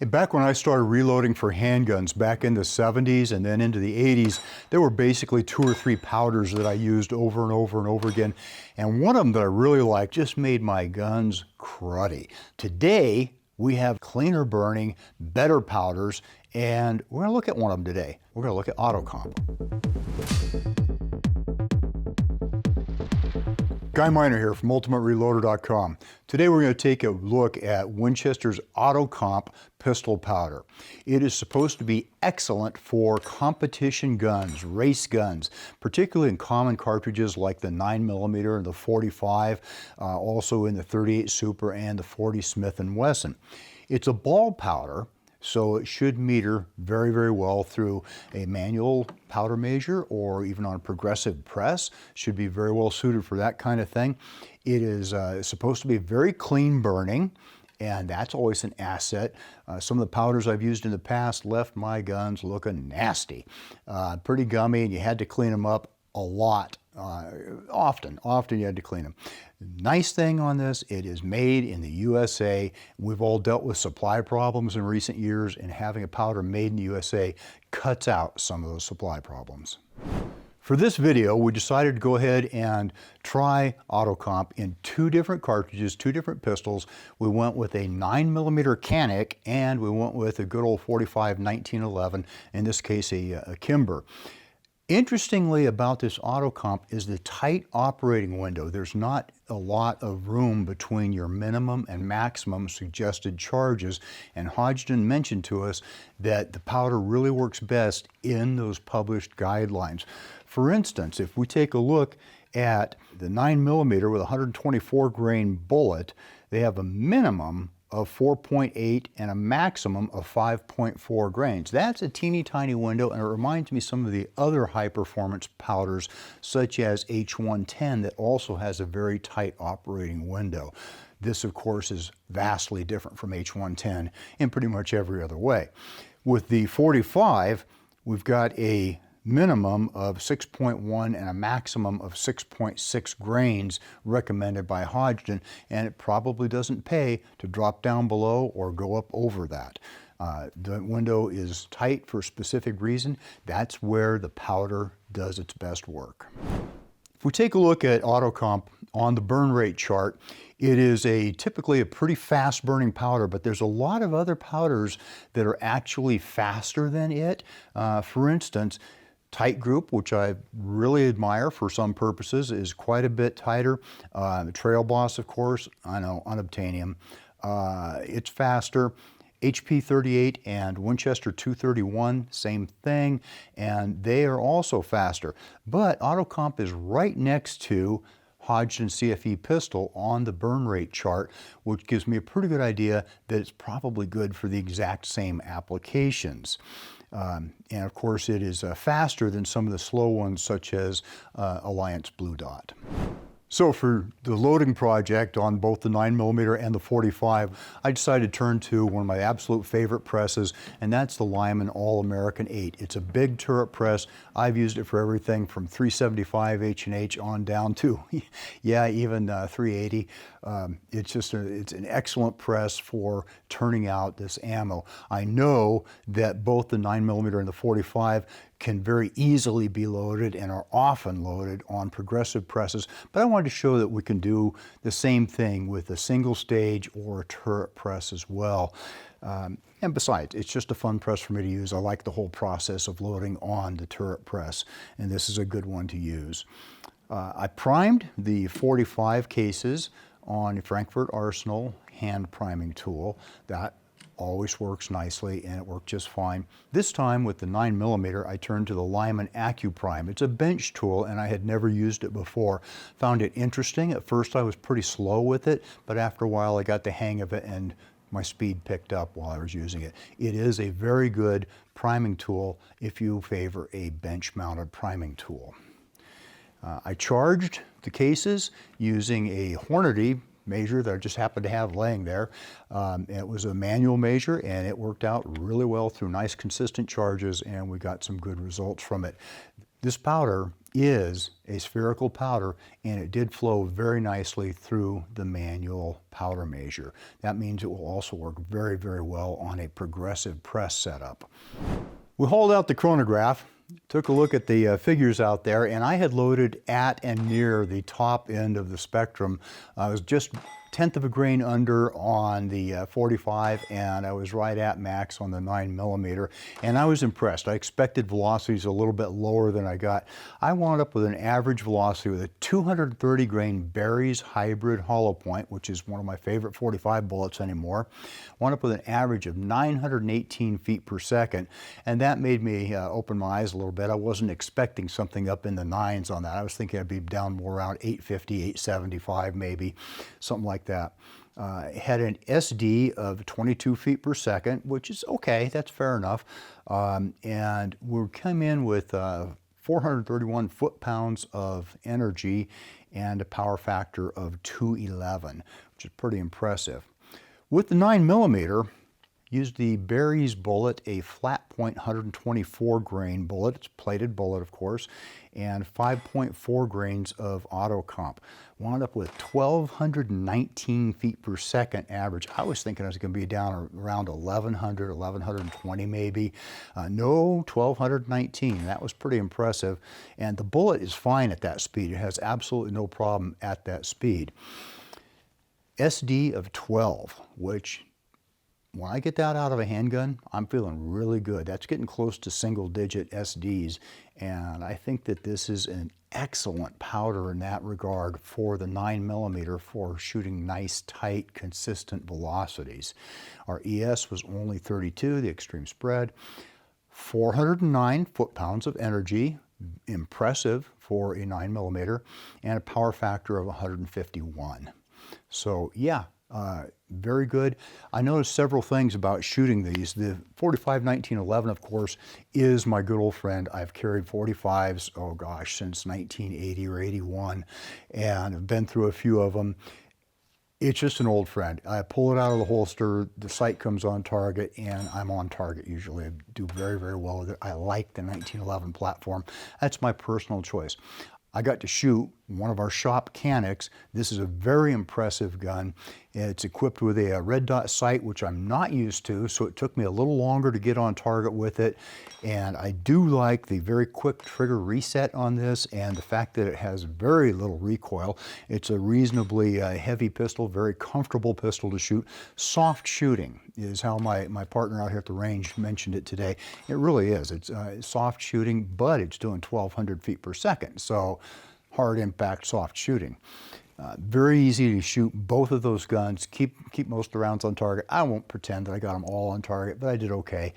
And back when I started reloading for handguns back in the 70s and then into the 80s, there were basically 2 or 3 powders that I used over and over and over again. And one of them that I really liked just made my guns cruddy. Today, we have cleaner burning, better powders, and we're going to look at one of them today. We're going to look at AutoComp. Guy Miner here from UltimateReloader.com. Today we're going to take a look at Winchester's AutoComp pistol powder. It is supposed to be excellent for competition guns, race guns, particularly in common cartridges like the 9mm and the 45, also in the 38 Super and the 40 Smith & Wesson. It's a ball powder, so it should meter very, very well through a manual powder measure or even on a progressive press. Should be very well suited for that kind of thing. It is supposed to be very clean burning, and that's always an asset. Some of the powders I've used in the past left my guns looking nasty. Pretty gummy, and you had to clean them up a lot. Often you had to clean them. Nice thing on this, it is made in the USA. We've all dealt with supply problems in recent years, and having a powder made in the USA cuts out some of those supply problems. For this video, we decided to go ahead and try AutoComp in 2 different cartridges, 2 different pistols. We went with a 9mm Canic, and we went with a good old 45 1911, in this case a Kimber. Interestingly about this AutoComp is the tight operating window. There's not a lot of room between your minimum and maximum suggested charges, and Hodgdon mentioned to us that the powder really works best in those published guidelines. For instance, if we take a look at the 9mm with a 124 grain bullet, they have a minimum of 4.8 and a maximum of 5.4 grains. That's a teeny tiny window, and it reminds me some of the other high performance powders such as H110 that also has a very tight operating window. This of course is vastly different from H110 in pretty much every other way. With the 45, we've got a minimum of 6.1 and a maximum of 6.6 grains recommended by Hodgdon, and it probably doesn't pay to drop down below or go up over that. The window is tight for a specific reason. That's where the powder does its best work. If we take a look at AutoComp on the burn rate chart, it is typically a pretty fast burning powder, but there's a lot of other powders that are actually faster than it. For instance, Tight Group, which I really admire for some purposes, is quite a bit tighter. Trail Boss, of course, I know, unobtainium. It's faster. HP 38 and Winchester 231, same thing, and they are also faster. But AutoComp is right next to Hodgdon CFE pistol on the burn rate chart, which gives me a pretty good idea that it's probably good for the exact same applications. And of course it is faster than some of the slow ones such as Alliance Blue Dot. So for the loading project on both the 9mm and the 45, I decided to turn to one of my absolute favorite presses, and that's the Lyman All-American 8. It's a big turret press. I've used it for everything from 375 H&H on down to, yeah, even 380. It's an excellent press for turning out this ammo. I know that both the 9mm and the 45 can very easily be loaded and are often loaded on progressive presses, but I wanted to show that we can do the same thing with a single stage or a turret press as well. And besides, it's just a fun press for me to use. I like the whole process of loading on the turret press, and this is a good one to use. I primed the 45 cases on a Frankfurt Arsenal hand priming tool. That always works nicely, and it worked just fine. This time with the 9mm, I turned to the Lyman AccuPrime. It's a bench tool, and I had never used it before. Found it interesting. At first I was pretty slow with it, but after a while I got the hang of it and my speed picked up while I was using it. It is a very good priming tool if you favor a bench-mounted priming tool. I charged the cases using a Hornady measure that I just happened to have laying there. It was a manual measure, and it worked out really well through nice consistent charges, and we got some good results from it. This powder is a spherical powder, and it did flow very nicely through the manual powder measure. That means it will also work very, very well on a progressive press setup. We hauled out the chronograph, took a look at the figures out there, and I had loaded at and near the top end of the spectrum. I was just 1/10 of a grain under on the 45, and I was right at max on the 9mm, and I was impressed. I expected velocities a little bit lower than I got. I wound up with an average velocity with a 230 grain Berry's hybrid hollow point, which is one of my favorite 45 bullets anymore. Wound up with an average of 918 feet per second, and that made me open my eyes a little bit. I wasn't expecting something up in the nines on that. I was thinking I'd be down more around 850, 875 maybe, something like that. Had an SD of 22 feet per second, which is okay, that's fair enough. And we came in with 431 foot-pounds of energy and a power factor of 211, which is pretty impressive. With the 9mm, used the Berry's bullet, a flat point 124 grain bullet. It's a plated bullet, of course, and 5.4 grains of AutoComp. Wound up with 1,219 feet per second average. I was thinking I was going to be down around 1,100, 1,120 maybe. No, 1,219. That was pretty impressive. And the bullet is fine at that speed. It has absolutely no problem at that speed. SD of 12, which when I get that out of a handgun, I'm feeling really good. That's getting close to single-digit SDs, and I think that this is an excellent powder in that regard for the 9mm for shooting nice, tight, consistent velocities. Our ES was only 32, the extreme spread. 409 foot-pounds of energy, impressive for a 9mm, and a power factor of 151. So yeah, very good. I noticed several things about shooting these. The 45 1911, of course, is my good old friend. I've carried 45s, oh gosh, since 1980 or 81, and I've been through a few of them. It's just an old friend. I pull it out of the holster, the sight comes on target, and I'm on target usually. I do very, very well with it. I like the 1911 platform. That's my personal choice. I got to shoot one of our shop Canics. This is a very impressive gun. It's equipped with a red dot sight, which I'm not used to, so it took me a little longer to get on target with it. And I do like the very quick trigger reset on this and the fact that it has very little recoil. It's a reasonably heavy pistol, very comfortable pistol to shoot. Soft shooting is how my partner out here at the range mentioned it today. It really is. It's soft shooting, but it's doing 1,200 feet per second. So hard impact, soft shooting. Very easy to shoot both of those guns. Keep most of the rounds on target. I won't pretend that I got them all on target, but I did okay.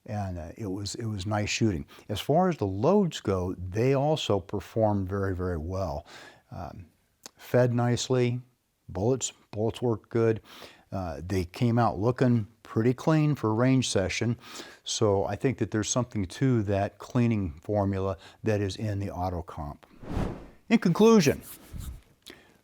And it was nice shooting. As far as the loads go, they also performed very, very well. Fed nicely, bullets worked good. They came out looking pretty clean for a range session. So I think that there's something to that cleaning formula that is in the AutoComp. In conclusion,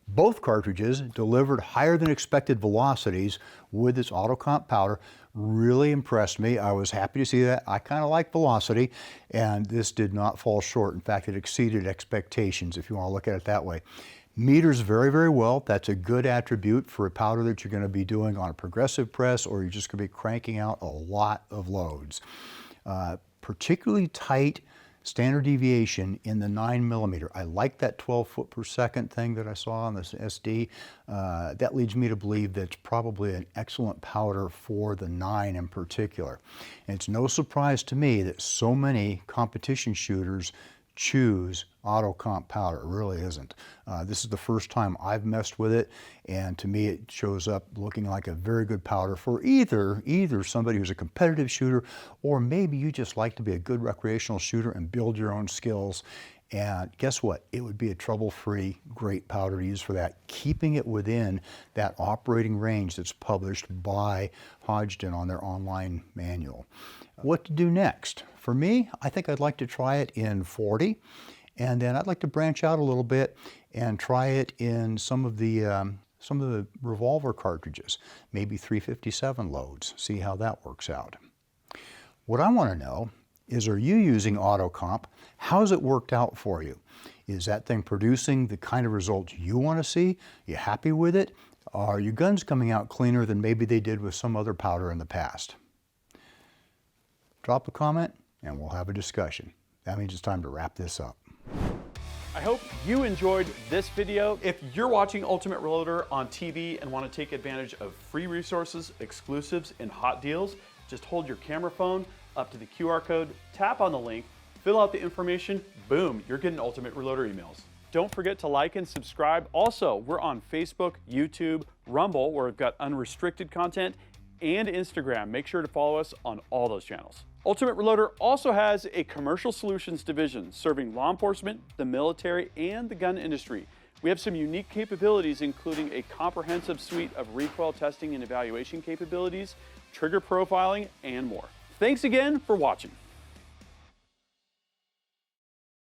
both cartridges delivered higher than expected velocities with this AutoComp powder. Really impressed me. I was happy to see that. I kind of like velocity, and this did not fall short. In fact, it exceeded expectations, if you want to look at it that way. Meters very, very well. That's a good attribute for a powder that you're going to be doing on a progressive press, or you're just going to be cranking out a lot of loads. Particularly tight standard deviation in the 9mm. I like that 12 foot per second thing that I saw on this SD. That leads me to believe that it's probably an excellent powder for the 9 in particular. And it's no surprise to me that so many competition shooters choose AutoComp powder. It really isn't. This is the first time I've messed with it, and to me it shows up looking like a very good powder for either somebody who's a competitive shooter, or maybe you just like to be a good recreational shooter and build your own skills. And guess what? It would be a trouble-free, great powder to use for that, keeping it within that operating range that's published by Hodgdon on their online manual. What to do next? For me, I think I'd like to try it in 40, and then I'd like to branch out a little bit and try it in some of the revolver cartridges, maybe 357 loads, see how that works out. What I want to know is, are you using AutoComp? How's it worked out for you? Is that thing producing the kind of results you want to see? You happy with it? Are your guns coming out cleaner than maybe they did with some other powder in the past? Drop a comment and we'll have a discussion. That means it's time to wrap this up. I hope you enjoyed this video. If you're watching Ultimate Reloader on TV and want to take advantage of free resources, exclusives, and hot deals, just hold your camera phone up to the QR code, tap on the link, fill out the information, boom, you're getting Ultimate Reloader emails. Don't forget to like and subscribe. Also, we're on Facebook, YouTube, Rumble, where we've got unrestricted content, and Instagram. Make sure to follow us on all those channels. Ultimate Reloader also has a commercial solutions division serving law enforcement, the military, and the gun industry. We have some unique capabilities, including a comprehensive suite of recoil testing and evaluation capabilities, trigger profiling, and more. Thanks again for watching.